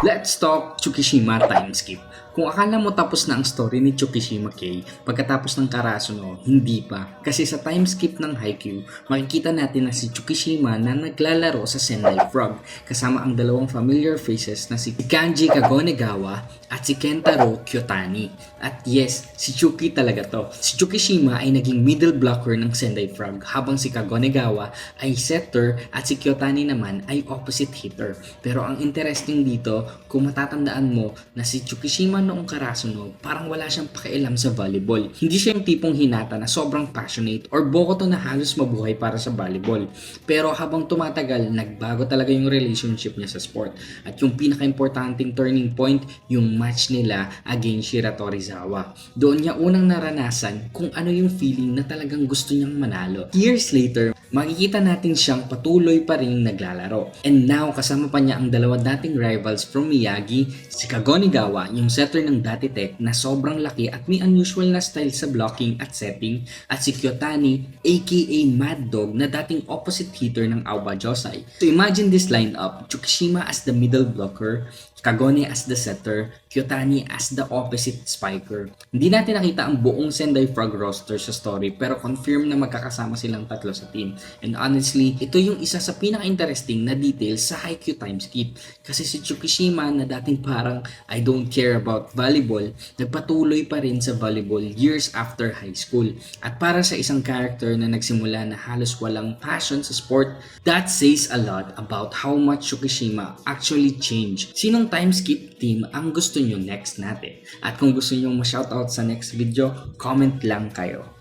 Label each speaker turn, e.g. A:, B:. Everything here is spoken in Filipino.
A: Let's talk Tsukishima time skip. Kung akala mo tapos na ang story ni Tsukishima Kei pagkatapos ng Karasuno, hindi pa. Kasi sa time skip ng Haikyuu, makikita natin na si Tsukishima na naglalaro sa Sendai Frog kasama ang dalawang familiar faces na si Kanji Kagonegawa at si Kentaro Kyotani. At yes, si Chuki talaga to. Si Tsukishima ay naging middle blocker ng Sendai Frog habang si Kagonegawa ay setter at si Kyotani naman ay opposite hitter. Pero ang interesting dito, kung matatandaan mo na si Tsukishima noong Karasuno, parang wala siyang pakialam sa volleyball. Hindi siya yung tipong hinata na sobrang passionate or bokoto na halos mabuhay para sa volleyball. Pero habang tumatagal, nagbago talaga yung relationship niya sa sport. At yung pinaka-importanting turning point, yung match nila against Shira Torizawa. Doon niya unang naranasan kung ano yung feeling na talagang gusto niyang manalo. Years later, makikita natin siyang patuloy pa rin naglalaro. And now, kasama pa niya ang dalawa dating rivals from Miyagi, si Kagonegawa, yung setter ng Dati Tech na sobrang laki at may unusual na style sa blocking at setting, at si Kyotani, aka Mad Dog, na dating opposite hitter ng Aoba Josai. So imagine this lineup, Tsukishima as the middle blocker, Kagone as the setter, Kyotani as the opposite spiker. Hindi natin nakita ang buong Sendai Frog roster sa story pero confirm na magkakasama silang tatlo sa team. And honestly, ito yung isa sa pinaka-interesting na details sa Haikyuu time skip. Kasi si Tsukishima na dating parang I don't care about volleyball, nagpatuloy pa rin sa volleyball years after high school. At para sa isang character na nagsimula na halos walang passion sa sport, that says a lot about how much Tsukishima actually changed. Sinong time skip team ang gusto nyo next natin? At kung gusto nyo ma-shoutout sa next video, comment lang kayo.